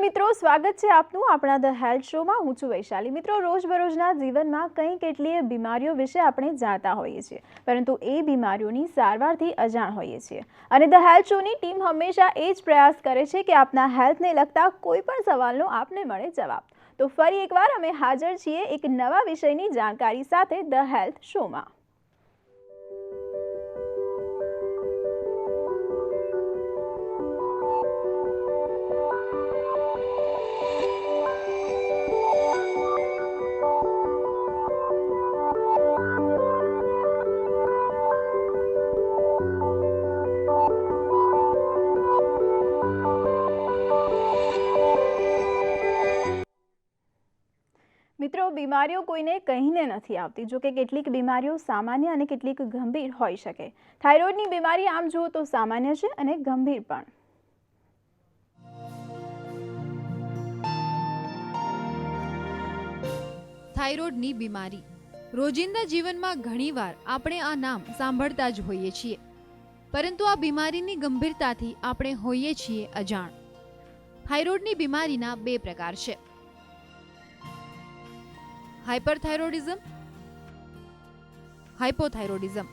મિત્રો, સ્વાગત છે આપનું આપણા ધ હેલ્થ શોમાં। હું છું વૈશાલી। મિત્રો, રોજબરોજના જીવનમાં કંઈ કેટલીય બીમારીઓ વિશે આપણે જાણતા હોઈએ છીએ, પરંતુ એ બીમારીઓની સારવારથી અજાણ હોઈએ છીએ। અને ધ હેલ્થ શોની ટીમ હંમેશા એ જ પ્રયાસ કરે છે કે આપના હેલ્થને લગતા કોઈ પણ સવાલનો આપને મળે જવાબ। તો ફરી એકવાર અમે હાજર છીએ એક નવા વિષયની જાણકારી સાથે ધ હેલ્થ શોમાં। મિત્રો, બીમારીઓ કોઈને કહીને નથી આવતી। જો કે કેટલીક બીમારીઓ સામાન્ય અને કેટલીક ગંભીર હોઈ શકે। થાઇરોઇડની બીમારી આમ જુઓ તો સામાન્ય છે અને ગંભીર પણ। થાઇરોઇડની બીમારી રોજિંદા જીવનમાં ઘણીવાર આપણે આ નામ સાંભળતા જ હોઈએ છીએ, પરંતુ આ બીમારીની ગંભીરતાથી આપણે હોઈએ છીએ અજાણ। થાઇરોઇડની બીમારીના બે પ્રકાર છે, હાઇપરથાઇરોઇડિઝમ, હાઇપોથાઇરોઇડિઝમ।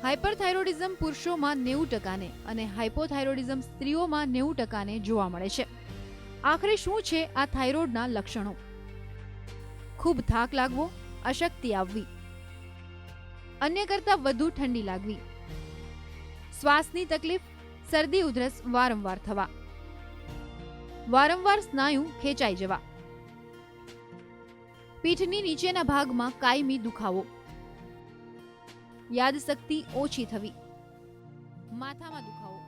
હાઇપરથાઇરોઇડિઝમ પુરુષોમાં 90% અને હાઇપોથાઇરોઇડિઝમ સ્ત્રીઓમાં 90% જોવા મળે છે। આખરે શું છે આ થાઇરોઇડના લક્ષણો? ખૂબ થાક લાગવો, અશક્તિ આવવી, અન્ય કરતાં વધુ ઠંડી લાગવી, શ્વાસની તકલીફ, શરદી ઉધરસ વારંવાર થવા, વારંવાર સ્નાયુ ખેંચાઈ જવા, પીઠની નીચેના ભાગમાં કાયમી દુખાવો, યાદશક્તિ ઓછી થવી, માથામાં દુખાવો,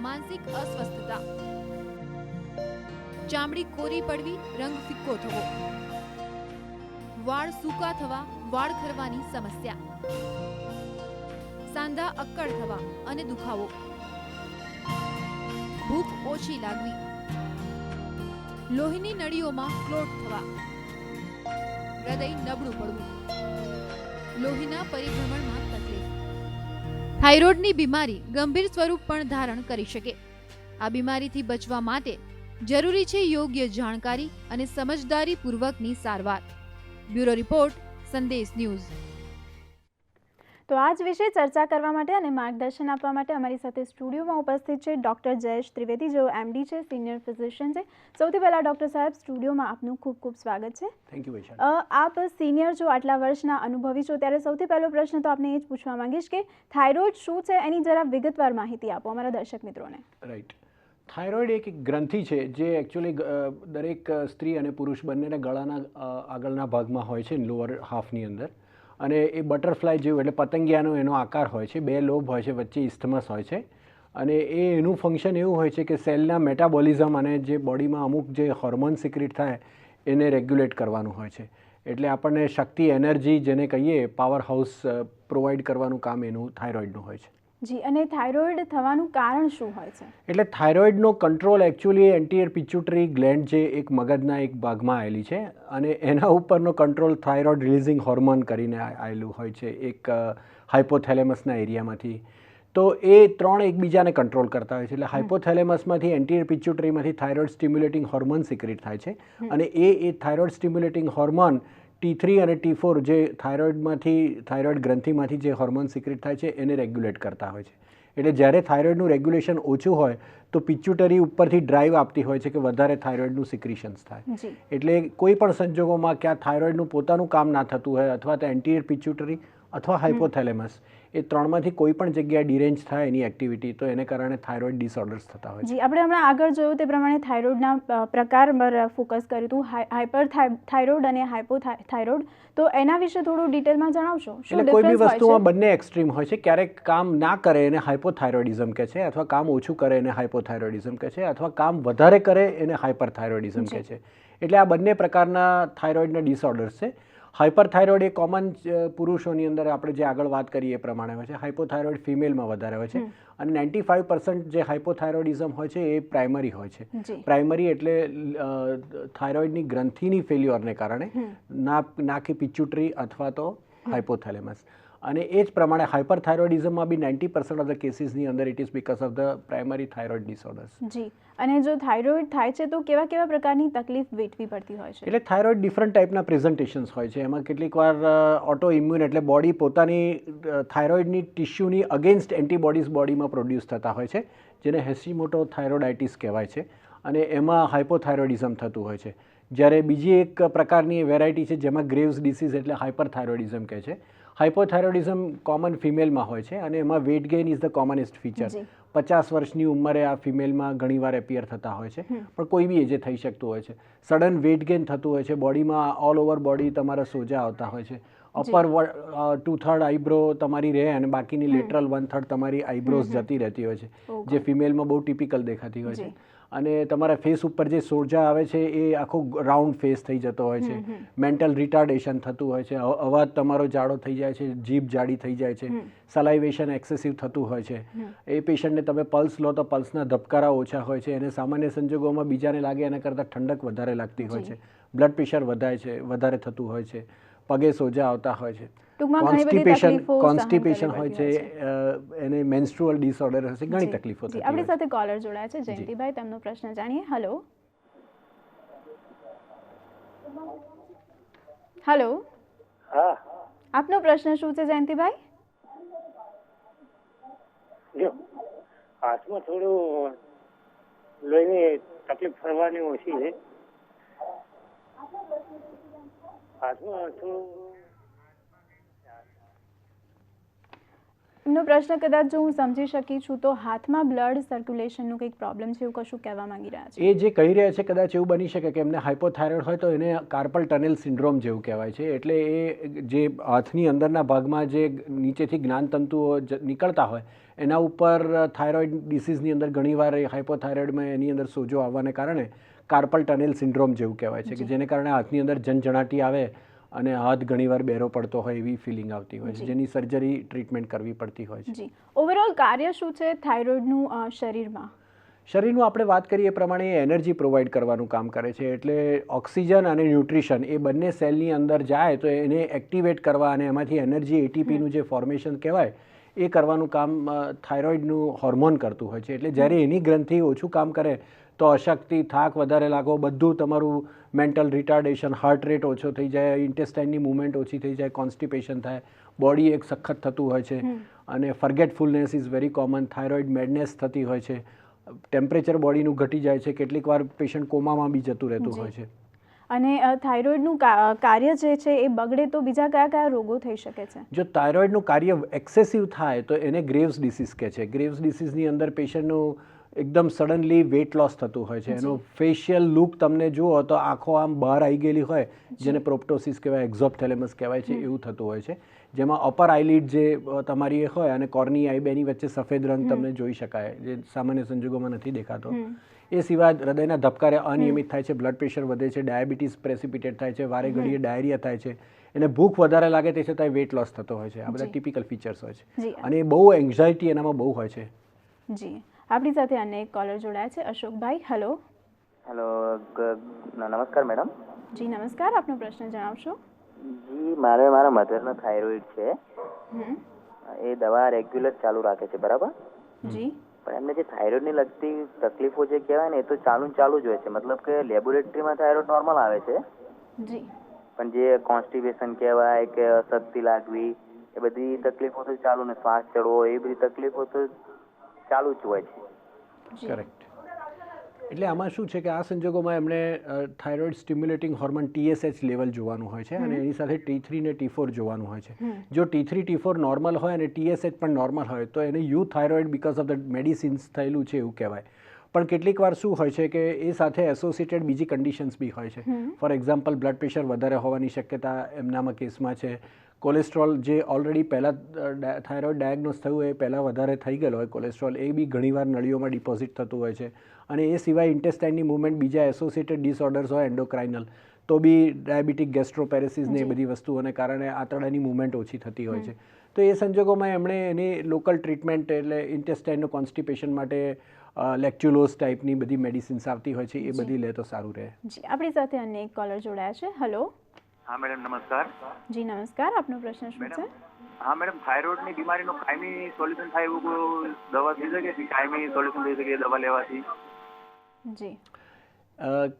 માનસિક અસ્વસ્થતા, ચામડી કોરી પડવી, રંગ ફિક્કો થવો, વાળ સૂકા થવા, વાળ ખરવાની સમસ્યા, સાંધા અક્કડ થવા અને દુખાવો, ભૂખ ઓછી લાગવી, લોહીની નળીઓમાં ક્લોટ થવા, હૃદય નબળું પડવું, લોહીના પરિભ્રમણમાં તકલીફ। થાઇરોઇડની બીમારી ગંભીર સ્વરૂપ પણ ધારણ કરી શકે। આ બીમારીથી બચવા માટે જરૂરી છે યોગ્ય જાણકારી અને સમજદારી પૂર્વકની સારવાર। બ્યુરો રિપોર્ટ, સંદેશ ન્યૂઝ। તો આ જ વિશે ચર્ચા કરવા માટે અને માર્ગદર્શન આપવા માટે અમારી સાથે સ્ટુડિયોમાં ઉપસ્થિત છે ડૉક્ટર જયેશ ત્રિવેદી, જેઓ એમડી છે, સિનિયર ફિઝિશિયન છે। સૌથી પહેલાં ડૉક્ટર સાહેબ, સ્ટુડિયોમાં આપનું ખૂબ ખૂબ સ્વાગત છે। Thank you Vaishali. આપ સિનિયર છો, આટલા વર્ષના અનુભવી છો, ત્યારે સૌથી પહેલો પ્રશ્ન તો આપને એ જ પૂછવા માંગીશ કે થાઇરોઇડ શું છે, એની જરા વિગતવાર માહિતી આપો અમારા દર્શક મિત્રોને। રાઈટ, થાઇરોઇડ એક ગ્રંથિ છે જે એકચ્યુઅલી દરેક સ્ત્રી અને પુરુષ બંનેના ગળાના આગળના ભાગમાં હોય છે, લોઅર હાફની અંદર, અને એ બટરફ્લાય જેવું એટલે પતંગિયાનો એનો આકાર હોય છે, બે લોબ હોય છે, વચ્ચે ઇસ્થમસ હોય છે, અને એનું ફંક્શન એવું હોય છે કે સેલના મેટાબોલિઝમ અને જે બોડીમાં અમુક જે હોર્મોન સિક્રેટ થાય એને રેગ્યુલેટ કરવાનું હોય છે। એટલે આપણને શક્તિ, એનર્જી જેને કહીએ, પાવર હાઉસ પ્રોવાઈડ કરવાનું કામ એનું થાઇરોઇડનું હોય છે। જી, અને થાઇરોઇડ થવાનું કારણ શું હોય છે? એટલે થાઇરોઇડનો કંટ્રોલ એકચ્યુઅલી એન્ટીરિયર પિચ્યુટરી ગ્લેન્ડ જે એક મગજના એક ભાગમાં આવેલી છે, અને એના ઉપરનો કંટ્રોલ થાઇરોઇડ રિલીઝિંગ હોર્મોન કરીને આવેલું હોય છે એક હાઇપોથેલેમસના એરિયામાંથી। તો એ ત્રણ એકબીજાને કંટ્રોલ કરતા હોય છે। એટલે હાઇપોથેલેમસમાંથી, એન્ટીરિયર પિચ્યુટરીમાંથી થાઇરોઇડ સ્ટિમ્યુલેટિંગ હોર્મોન સિક્રેટ થાય છે, અને એ થાઇરોઇડ સ્ટિમ્યુલેટિંગ હોર્મોન T3 અને T4 જે થાઇરોઇડ ગ્રંથિમાંથી જે હોર્મોન સિક્રેટ થાય છે એને રેગ્યુલેટ કરતા હોય છે। એટલે જ્યારે થાઇરોઇડનું રેગ્યુલેશન ઓછું હોય તો પિચ્યુટરી ઉપરથી ડ્રાઈવ આપતી હોય છે કે વધારે થાઇરોઇડનું સિક્રિશન્સ થાય। એટલે કોઈ પણ સંજોગોમાં ક્યાં થાઇરોઇડનું પોતાનું કામ ના થતું હોય, અથવા તો એન્ટીરિયર પિચ્યુટરી અથવા હાઇપોથેલેમસ, એ ત્રણમાંથી કોઈ પણ જગ્યાએ ડિરેન્જ થાય એની એક્ટિવિટી, તો એને કારણે થાઇરોઇડ ડિસઓર્ડર્સ થતા હોય છે। જી, આપણે હમણાં આગળ જોયું તે પ્રમાણે થાઇરોઇડના પ્રકાર પર ફોકસ કર્યું હતું, હાઇપરથાઇરોઇડ અને હાઇપોથાઇરોઇડ। તો એના વિશે થોડું ડિટેલમાં જણાવશો? એટલે કોઈ બી વસ્તુમાં બંને એક્સ્ટ્રીમ હોય છે। ક્યારેક કામ ના કરે એને હાઇપોથાઇરોઇડિઝમ કહે છે, અથવા કામ ઓછું કરે એને હાઇપોથાઇરોઇડિઝમ કહે છે, અથવા કામ વધારે કરે એને હાઇપરથાઇરોઇડિઝમ કહે છે। એટલે આ બંને પ્રકારના થાઇરોઇડના ડિસઓર્ડર્સ છે। હાઇપરથાઇરોઇડ એ કોમન પુરુષોની અંદર આપણે જે આગળ વાત કરીએ એ પ્રમાણે હોય છે, હાઇપોથાઇરોઇડ ફિમેલમાં વધારે હોય છે, અને 95% જે હાઇપોથાઇરોઇડિઝમ હોય છે એ પ્રાઇમરી હોય છે। પ્રાઇમરી એટલે થાઇરોઇડની ગ્રંથિની ફેલ્યોરને કારણે, ના કે પિચ્યુટરી અથવા તો હાઇપોથેલેમસ। અને એ જ પ્રમાણે હાઇપરથાઇરોઇડિઝમમાં બી 90% ઓફ ધ કેસીસની અંદર it is because of the primary thyroid disorders. જી, અને જો થાઇરોઇડ થાય છે તો કેવા કેવા પ્રકારની તકલીફ વેઠવી પડતી હોય છે? એટલે થાઇરોઇડ ડિફરન્ટ ટાઈપના પ્રેઝન્ટેશન્સ હોય છે. એમાં કેટલીક વાર ઓટો ઇમ્યુન એટલે બોડી પોતાની થાઇરોઇડની ટિશ્યુની અગેન્સ્ટ એન્ટીબોડીઝ બોડીમાં પ્રોડ્યુસ થતા હોય છે, જેને હેશિમોટો થાઇરોઇડાઇટિસ કહેવાય છે, અને એમાં હાઇપોથાઇરોઇડિઝમ થતું હોય છે. જ્યારે બીજી એક પ્રકારની વેરાયટી છે જેમાં ગ્રેવ્સ ડિસીઝ એટલે હાઇપરથાઇરોઇડિઝમ કહે છે. હાઇપોથાઇરોઇડિઝમ કોમન ફિમેલમાં હોય છે અને એમાં weight gain is the કોમનેસ્ટ feature. 50 વર્ષની ઉંમરે આ ફિમેલમાં ઘણીવાર એપિયર થતા હોય છે, પણ કોઈ બી એજે થઈ શકતું હોય છે. સડન વેટ ગેઇન થતું હોય છે, બોડીમાં ઓલ ઓવર બોડી તમારા સોજા આવતા હોય છે. અપર 2/3 આઈબ્રો તમારી રહે અને બાકીની લેટરલ 1/3 તમારી આઈબ્રોઝ જતી રહેતી હોય છે, જે ફિમેલમાં બહુ ટિપિકલ દેખાતી હોય છે. અને તમારા ફેસ ઉપર જે સોજા આવે છે એ આખો રાઉન્ડ ફેસ થઈ જતો હોય છે. મેન્ટલ રિટાર્ડેશન થતું હોય છે, અવાજ તમારો જાડો થઈ જાય છે, જીભ જાડી થઈ જાય છે, સલાઇવેશન એક્સેસિવ થતું હોય છે. એ પેશન્ટને તમે પલ્સ લો તો પલ્સના ધબકારા ઓછા હોય છે, અને સામાન્ય સંજોગોમાં બીજાને લાગે એના કરતાં ઠંડક વધારે લાગતી હોય છે. બ્લડ પ્રેશર વધારે થતું હોય છે, પગે સોજા આવતા હોય છે, કોન્સ્ટિપેશન હોય છે, એને મેન્સ્ટ્રુઅલ ડિસઓર્ડર હશે, ઘણી તકલીફો થતી હોય છે. આપણી સાથે કોલર જોડાયા છે જયંતિભાઈ, તેમનો પ્રશ્ન જાણીએ. હેલો. હા, આપનો પ્રશ્ન શું છે જયંતિભાઈ? જો હાથમાં થોડું લોહીની તકલીફ ફરવાની ઓછી છે. હાથમાં થોડું એમનો પ્રશ્ન કદાચ જો હું સમજી શકી છું તો હાથમાં બ્લડ સર્ક્યુલેશનનું કંઈક પ્રોબ્લેમ છે, એવું કશું કહેવા માંગી રહ્યા છે? એ જે કહી રહ્યા છે કદાચ એવું બની શકે કે એમને હાઇપોથાઇરોઇડ હોય તો એને કાર્પલ ટનલ સિન્ડ્રોમ જેવું કહેવાય છે. એટલે એ જે હાથની અંદરના ભાગમાં જે નીચેથી જ્ઞાનતંતુઓ નીકળતા હોય એના ઉપર થાઇરોઇડ ડિસીઝની અંદર ઘણીવાર હાઇપોથાઇરોઇડમાં એની અંદર સોજો આવવાને કારણે કાર્પલ ટનલ સિન્ડ્રોમ જેવું કહેવાય છે, કે જેને કારણે હાથની અંદર ઝંઝણાટી આવે અને હાથ ઘણીવાર બેરો પડતો હોય એવી ફિલિંગ આવતી હોય છે, જેની સર્જરી ટ્રીટમેન્ટ કરવી પડતી હોય છે. જી, ઓવરઓલ કાર્ય શું છે થાઇરોઇડનું શરીરમાં? શરીરનું આપણે વાત કરીએ એ પ્રમાણે એ એનર્જી પ્રોવાઈડ કરવાનું કામ કરે છે. એટલે ઓક્સિજન અને ન્યુટ્રિશન એ બંને સેલની અંદર જાય તો એને એક્ટિવેટ કરવા અને એમાંથી એનર્જી એટીપીનું જે ફોર્મેશન કહેવાય એ કરવાનું કામ થાઇરોઇડનું હોર્મોન કરતું હોય છે. એટલે જ્યારે એની ગ્રંથિ ઓછું કામ કરે તો અશક્તિ, થાક વધારે લાગો, બધું તમારું મેન્ટલ રિટાર્ડેશન, હાર્ટ રેટ ઓછો થઈ જાય, ઇન્ટેસ્ટાઇનની મૂવમેન્ટ ઓછી થઈ જાય, કોન્સ્ટિપેશન થાય, બોડી એક સખત થતું હોય છે, અને forgetfulness is very common, thyroid madness થતી હોય છે, ટેમ્પરેચર બોડીનું ઘટી જાય છે, કેટલીક વાર પેશન્ટ કોમામાં બી જતું રહેતું હોય છે. અને થાઇરોઇડનું કાર્ય જે છે એ બગડે તો બીજા કયા કયા રોગો થઈ શકે છે? જો થાઇરોઇડનું કાર્ય એક્સેસિવ થાય તો એને ગ્રેવ્સ ડિસીઝ કહે છે. ગ્રેવ્સ ડિસીઝની અંદર પેશન્ટનું એકદમ સડનલી વેટ લોસ થતું હોય છે. એનો ફેશિયલ લુક તમને જુઓ તો આંખો આમ બહાર આવી ગયેલી હોય, જેને પ્રોપ્ટોસિસ કહેવાય, એક્ઝોપ્થેલેમસ કહેવાય છે, એવું થતું હોય છે. જેમાં અપર આઈલિડ જે તમારી એ હોય અને કોર્ની આઈ બેની વચ્ચે સફેદ રંગ તમને જોઈ શકાય, જે સામાન્ય સંજોગોમાં નથી દેખાતો. એ સિવાય હૃદયના ધબકારે અનિયમિત થાય છે, બ્લડ પ્રેશર વધે છે, ડાયાબિટીસ પ્રેસિપિટેટ થાય છે, વારે ઘડીએ ડાયરિયા થાય છે, એને ભૂખ વધારે લાગે તે છતાંય વેટ લોસ થતો હોય છે. આ બધા ટિપિકલ ફીચર્સ હોય છે, અને એ બહુ એન્ઝાયટી એનામાં બહુ હોય છે. જી, આપણી સાથે અન્ય એક કોલર જોડાયા છે, અશોકભાઈ. હેલો. નમસ્કાર મેડમ. જી નમસ્કાર, આપનો પ્રશ્ન જણાવશો? જી, મારા મધરનો થાઇરોઇડ છે. એ દવા રેગ્યુલર ચાલુ રાખે છે, બરાબર? જી. પણ એમને જે થાઇરોઇડની લગતી તકલીફો જે કહેવાય ને એ તો ચાલુ જ હોય છે. મતલબ કે લેબોરેટરીમાં થાઇરોઇડ નોર્મલ આવે છે, જી, પણ જે કોન્સ્ટિપેશન કહેવાય કે અશક્તિ લાગવી એ બધી તકલીફો તો ચાલુ, ને શ્વાસ ચડવો એ બધી તકલીફો તો ચાલુ જ હોય છે. કરેક્ટ. એટલે આમાં શું છે કે આ સંજોગોમાં એમણે thyroid stimulating hormone TSH level જોવાનું હોય છે, અને એની સાથે T3 ને T4 જોવાનું હોય છે. જો T3 T4 નોર્મલ હોય અને TSH પણ નોર્મલ હોય તો એને you thyroid because of the medicines થયેલું છે એવું કહેવાય. પણ કેટલીક વાર શું હોય છે કે એ સાથે એસોસિએટેડ બીજી કન્ડિશન્સ બી હોય છે. ફોર એક્ઝામ્પલ બ્લડ પ્રેશર વધારે હોવાની શક્યતા એમનામાં કેસમાં છે. કોલેસ્ટ્રોલ જે ઓલરેડી પહેલાં થાઇરોઇડ ડાયગ્નોસ થયું એ પહેલાં વધારે થઈ ગયેલો હોય કોલેસ્ટ્રોલ, એ બી ઘણીવાર નળીઓમાં ડિપોઝિટ થતું હોય છે. અને એ સિવાય ઇન્ટેસ્ટાઇનની મૂવમેન્ટ, બીજા એસોસિએટેડ ડિસઓર્ડર્સ હોય એન્ડોક્રાઇનલ, તો બી ડાયાબિટીક ગેસ્ટ્રોપેરેસિસ ને એ બધી વસ્તુઓને કારણે આંતરડાની મૂવમેન્ટ ઓછી થતી હોય છે. તો એ સંજોગોમાં એમણે એની લોકલ ટ્રીટમેન્ટ એટલે ઇન્ટેસ્ટાઇનનું કોન્સ્ટિપેશન માટે લેક્ચ્યુલોઝ ટાઈપની બધી મેડિસિન્સ આવતી હોય છે, એ બધી લે તો સારું રહે. જી, આપણી સાથે અન્ય એક કોલર જોડાયા છે. હેલો. હા મેડમ, નમસ્કાર. જી નમસ્કાર, આપનો પ્રશ્ન શું છે? હા મેડમ, થાઇરોઇડની બીમારીનું કાયમી સોલ્યુશન થાય એવું કોઈ દવા થઈ શકે છે? કાયમી સોલ્યુશન થઈ શકે એ દવા લેવાથી? જી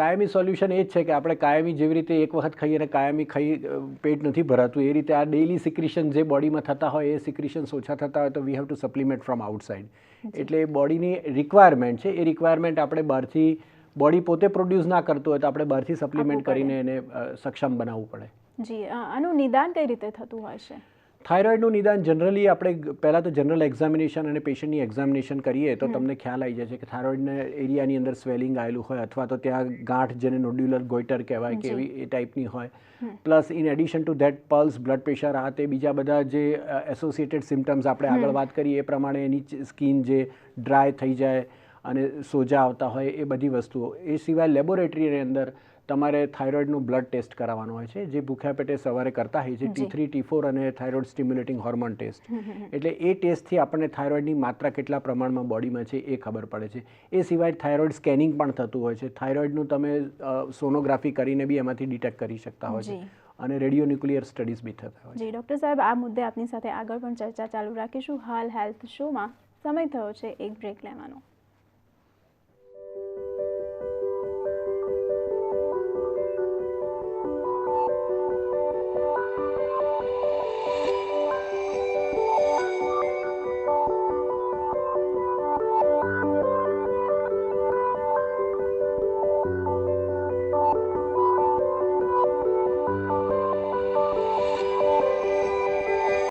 કાયમી સોલ્યુશન એ જ છે કે આપણે કાયમી જેવી રીતે એક વખત ખાઈએ અને કાયમી પેટ નથી ભરાતું એ રીતે આ ડેઇલી સિક્રિશન જે બોડીમાં થતા હોય એ સિક્રિશન્સ ઓછા થતા હોય તો we have to supplement from outside. એટલે બોડીની રિક્વાયરમેન્ટ છે એ રિક્વાયરમેન્ટ આપણે બહારથી બોડી પોતે પ્રોડ્યુસ ના કરતું હોય તો આપણે બહારથી સપ્લિમેન્ટ કરીને એને સક્ષમ બનાવવું પડે. જી આનું નિદાન કઈ રીતે થતું હોય છે? થાઇરોઇડનું નિદાન જનરલી આપણે પહેલાં તો જનરલ એક્ઝામિનેશન અને પેશન્ટની એક્ઝામિનેશન કરીએ તો તમને ખ્યાલ આવી જાય છે કે થાઇરોઇડના એરિયાની અંદર સ્વેલિંગ આવેલું હોય અથવા તો ત્યાં ગાંઠ જેને નોડ્યુલર ગોઈટર કહેવાય કે એવી એ ટાઈપની હોય. Plus in addition to that pulse, blood pressure, આ તે બીજા બધા જે એસોસિએટેડ સિમ્ટમ્સ આપણે આગળ વાત કરીએ એ પ્રમાણે એની સ્કિન જે ડ્રાય થઈ જાય અને સોજા આવતા હોય એ બધી વસ્તુઓ. એ સિવાય લેબોરેટરીની અંદર તમારે થાઇરોઇડનું બ્લડ ટેસ્ટ કરાવવાનું હોય છે જે ભૂખ્યા પેટે સવારે કરતા હોય છે, T3, T4 અને થાઇરોઇડ સ્ટિમ્યુલેટિંગ હોર્મોન ટેસ્ટ. એટલે એ ટેસ્ટથી આપણને થાઇરોઇડની માત્રા કેટલા પ્રમાણમાં બોડીમાં છે એ ખબર પડે છે. એ સિવાય થાઇરોઇડ સ્કેનિંગ પણ થતું હોય છે. થાઇરોઇડનું તમે સોનોગ્રાફી કરીને બી એમાંથી ડિટેક્ટ કરી શકતા હોય છે અને રેડિયોન્યુક્લિયર સ્ટડીઝ બી થતા હોય છે. જી ડૉક્ટર સાહેબ, આ મુદ્દે આપની સાથે આગળ પણ ચર્ચા ચાલુ રાખીશું. હાલ હેલ્થ શોમાં સમય થયો છે એક બ્રેક લેવાનો.